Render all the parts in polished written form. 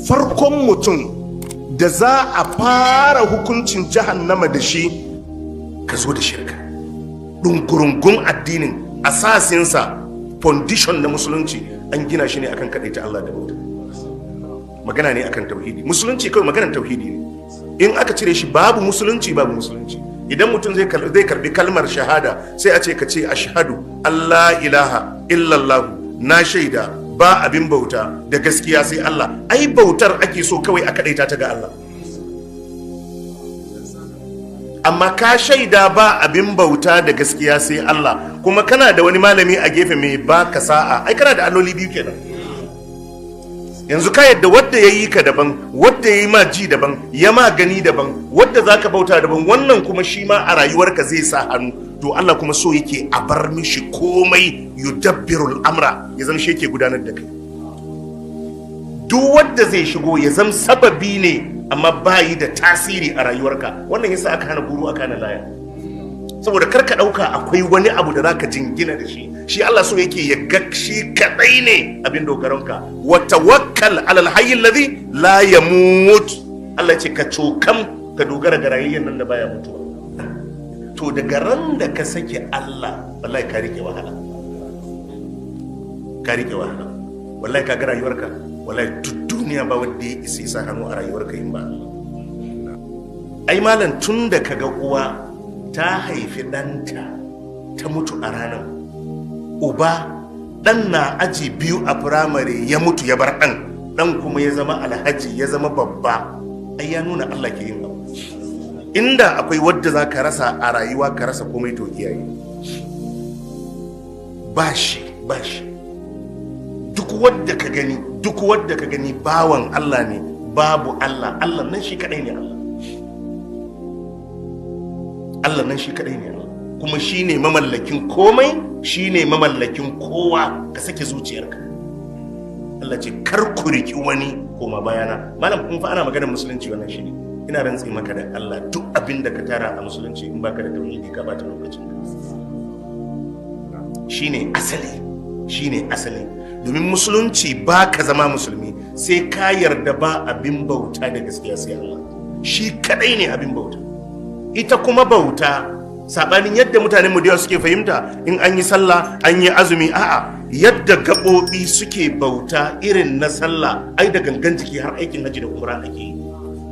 farkon mutum da za a fara hukuncin jahannama da shi ka zo da shirka. Ɗungurungun addinin asasinsa foundation na musulunci an gina shi ne akan kaɗaita Allah da bauta. Magana ne akan tauhidi. Musulunci kawai maganar tauhidi ne. In aka cire shi babu musulunci. Idan mutum zai karbi kalmar shahada sai a ce ka ce ashhadu Allah ilaha illallah, na shaida ba abin bauta da gaskiya sai Allah. Ai bautar ake so kawai a kaɗaita ta ga Allah. Amma ka shaida ba abin bauta da gaskiya sai Allah, kuma kana da wani malami a gefe mai baka sa'a, ai kana da alloli biyu kenan. Yanzu ka yadda wadda ya yi ka daban, wadda ya yi ma ji daban, ya ma gani daban, wadda za ka bauta daban, wannan kuma shi ma a rayuwarka zai sa hannu. To Allah kuma so yake a bar mishi komai, yudabbirul amra, ya zama shi yake gudanar da kai. Duk wadda zai shigo ya zama sababi ne amma bayi da tasiri a rayuwarka. Wannan yasa aka hana guru, aka hana laya, saboda karka dauka akwai wani abu da zaka jingina da shi. Shi Allah so yake ya ga shi kadai ne abin dogaranka. Wa tawakkal alal hayyil ladhi la yamut. Allah ce ka cokam ka dogara ga rayuwar nan da baya mutuwa. To daga ran da ka sake Allah, wallahi ka rike wahala. Wallahi ka ga rayuwarka, wallahi duk duniya ba wanda ya isa hannu a rayuwarka in ba Allah. Ai malam, tun da kaga uwa ta haifi ɗanta ta mutu a ranar, uba ɗan na aji 2 a firamare ya mutu ya bar ɗan kuma ya zama alhaji, ya zama babba, ai ya nuna Allah ke yin abu. Inda akwai wadda za ka rasa a rayuwa ka rasa komai, to iyaye. Bashi duk wadda ka gani bawan Allah ne, babu Allah nan shi kadai ne Allah nan shi kadai ne Allah, kuma shi ne mamallakin komai, shi ne mamallakin kowa. Ka sake zuciyarka. Allah ce kar ku riki wani koma bayana. Malam, kun fa ana maganar musulunci, wannan shi ne. Ina rantsi maka da Allah, duk abin da ka tara a musulunci in baka da tauhidi ka bata lokacin ka. Shine asali. Domin musulunci ba ka zama musulmi sai ka yarda ba abin bauta da gaskiya sai Allah. Shi kadai ne abin bauta. Ita kuma bauta, sabanin yadda mutanen mu da yawa suke fahimta, in an yi sallah an yi azumi, a'a, yadda gaɓoɓi suke bauta irin na sallah, ai da gangan jiki har aikin haji da umra ake yi.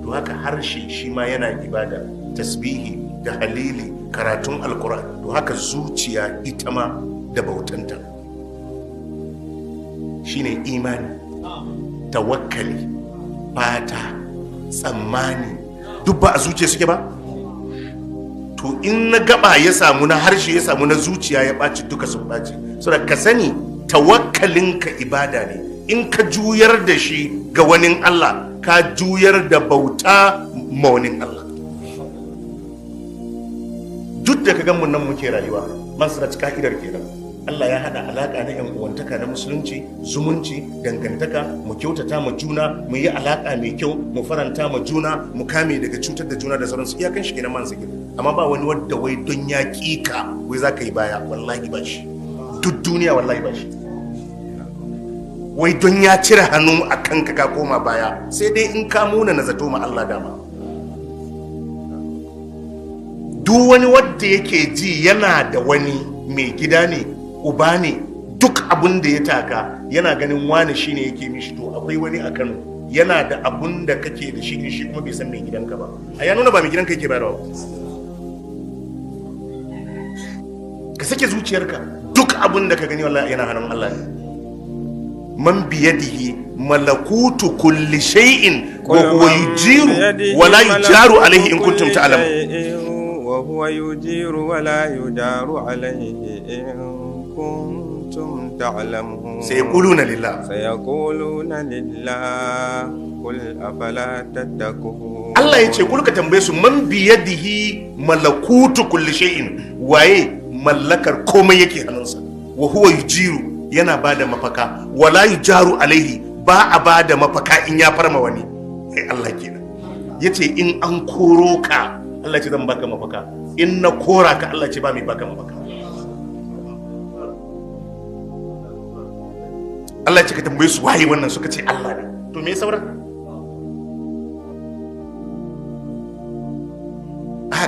To haka harshe shi ma yana ibada, tasbihi da halili, karatun alkur'ani. To haka zuciya ita ma da bautanta. Shine imani, tawakkali, fata, tsammani, duk ba a zuciya suke ba. To in na gaba ya samu, na harshe ya samu, na zuciya ya ɓaci, duka sun ɓaci. Saboda ka sani tawakkalinka ibada ne. In ka juyar da shi ga wani Allah, ka juyar da bauta ma wani Allah. Duk da ka gan mu nan muke rayuwa, masu ka'idar kenan. Allah ya haɗa alaƙa na ‘yan uwantaka na musulunci, zumunci, dangantaka, mu kyautata ma juna, mu yi alaƙa mai kyau, mu faranta ma juna, mu kame daga cutar da juna da sauransu. Iyakan shi kenan man sigir. Amma ba wani wadda wai don ya ƙika wai za ka yi baya, wallahi ba shi. Duk duniya wallahi ba shi. Wai don ya cire hannu a kanka ka koma baya, sai dai in ka muna na zato ma Allah dama. Duk wani wadda yake ji yana da wani mai gida ne, uba ne, duk abin da ya taka yana ganin wani shine yake mishi, to akwai wani a Kano yana da abun da kake da shi, shi kuma bai san mai gidanka ba. A ya nuna ba mai gidanka yake bayarwa. Ka sake zuciyarka, duk abun da ka gani wallahi yana hannun Allah ne. Man biyadihi malakutu kulli shay'in wa huwa yujiru wa la yujaru alayhi in kuntum ta'lamun. وهو يجير ولا يجار عليه إن كنتم تعلمون. سيقولون لله قل أفلا تتقون. Allah ya ce kulka tambaye su, man biyadihi malakutu kulli shay'in, waye mallakar komai yake hannunsa. Wa huwa yujiru, yana bada mafaka, wala yujaru alaihi, ba a bada mafaka in ya farma wani. Sai Allah kenan yace in an koro ka, Allah ce zan baka mafaka. In na kora ka, Allah ce ba mai baka mafaka. Allah ce ka tambaye su waye wannan, suka ce Allah ne. To me sauran?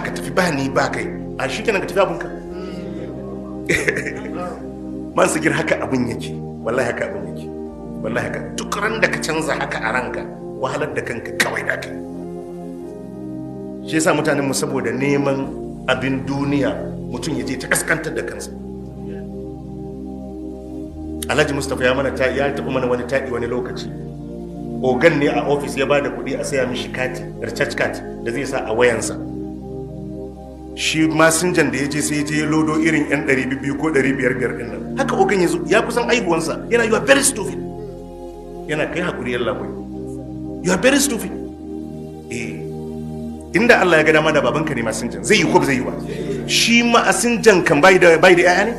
ka tafi ba ni ba kai a shi kenan ka tafi abinka. Man sigir haka abin yake, wallahi haka abin yake, wallahi haka duk ran da ka canza haka a ranka wahalar da kanka kawai da kai. Shi yasa mutanenmu saboda neman abin duniya mutum ya je ta kaskantar da kansa. Alhaji Mustapha ya taɓa mana wani taɗi wani lokaci. Ogan ne a ofis ya ba da kuɗi a saya mishi kati, recharge card da zai sa a wayansa. Shi masinjan da ya je sai ya je ya lodo irin 'yan 200 ko 500 ɗin nan. Haka ogan ya zo ya kusan aihuwansa yana you are very stupid. Yana kai hakuri yalla boy. You are very stupid. Inda Allah ya ga dama da babanka ne masinjan zai yi ko ba zai yi ba. Shi masinjan kan bai da yaya ne?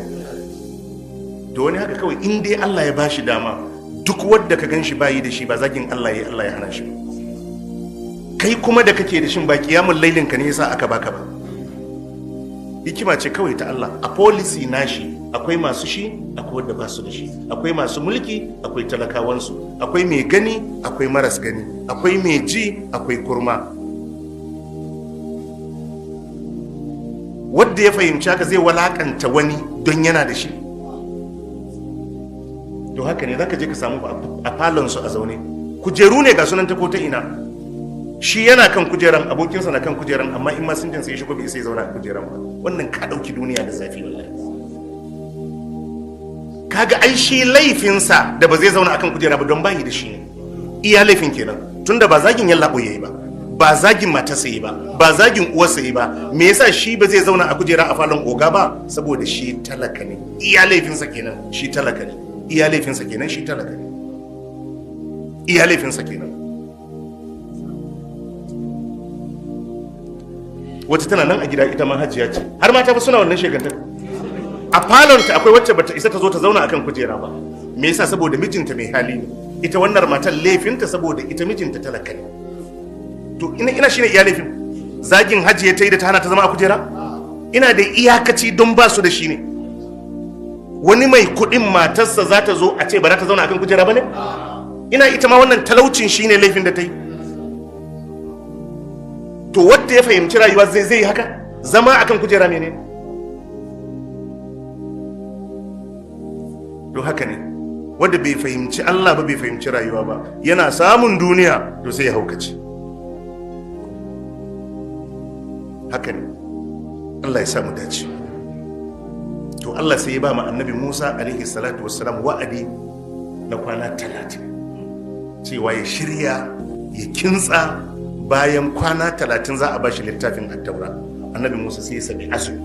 To wani haka kawai in dai Allah ya bashi dama duk wanda ka ganshi bayi da shi ba zagin Allah ya hana shi. Kai kuma da kake da shin ba kiyamul lailin ka ne yasa aka baka ba. Hikima ce kawai ta Allah. A policy nashi akwai masu shi akwai wanda ba su da shi, akwai masu mulki akwai talakawansu, akwai mai gani akwai maras gani, akwai mai ji akwai kurma. Wadda ya fahimci haka zai walakanta wani don yana da shi. To haka ne zaka je ka samu a falon su a zaune kujeru ne ga sunan ta ko ta ina, shi yana kan kujeran abokinsa na kan kujeran, amma in ma sun jin sai shigo bai sai zauna a kujeran ba. Wannan ka dauki duniya da zafi wallahi. Kaga ai shi laifinsa da ba zai zauna akan kujera ba don bayi da shi ne. Iya laifin kenan tunda ba zagin yalla yayi ba zagin matarsa yi ba zagin uwarsa yi ba. Me yasa shi ba zai zauna a kujera a falon oga ba? Saboda shi talaka ne. Iya laifinsa kenan shi talaka ne. Iya laifinsa kenan shi talaka ne. Iya laifinsa kenan. Wata tana nan a gida ita ma hajiya ce, har mata fa suna wannan shegantar. A falonta akwai wacce bata isa ta zo ta zauna akan kujera ba. Me yasa? Saboda mijinta mai hali ne. Ita wannan matar laifinta saboda ita mijinta talaka ne. To ina shine iya laifin. Zagin hajiya ta yi da ta hana ta zama a kujera? Ina da iyakaci don ba su da shi ne. Wani mai kuɗin matarsa za ta zo a ce ba za ta zauna akan kujera ba ne? Ina ita ma wannan talaucin shi ne laifin da ta yi. To wadda ya fahimci rayuwa zai yi haka? Zama akan kujera ne? To haka ne. Wadda bai fahimci Allah ba bai fahimci rayuwa ba, yana samun duniya to sai ya haukace. Haka ne. Allah ya samu dace. To Allah sai ya ba mu annabi Musa alaihi salatu wassalam wa'adi na kwana 30 cewa ya shirya ya kintsa. Bayan kwana 30 za a bashi littafin at-taura. Annabi Musa sai ya sami azumi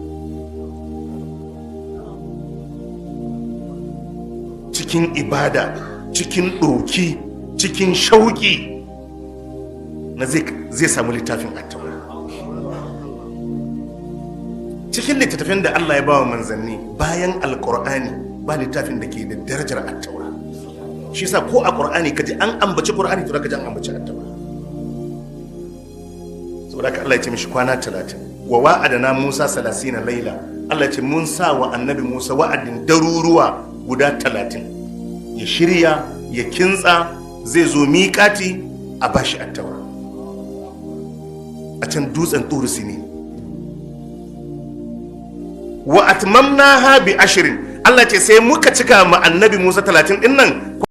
cikin ibada, cikin ɗoki, cikin shauki na zai samu littafin at-taura. Cikin littattafin da Allah ya bawa manzanni bayan alqur'ani ba littafin da ke da darajar at-taura. Shi yasa ko a qur'ani kaji an ambaci qur'ani to kaji an ambaci at-taura. Saboda Allah ya ce mishi kwana 30. Wa wa'adana Musa 30 laila. Allah ya ce mun sa wa annabi Musa wa'adin daruruwa guda 30. Ya shirya, ya kintsa, zai zo miƙati a bashi at-taura. A can dutsen Tur Sini. Wa atmamnaha bi 20. Allah ce sai muka cika ma annabi Musa 30 din nan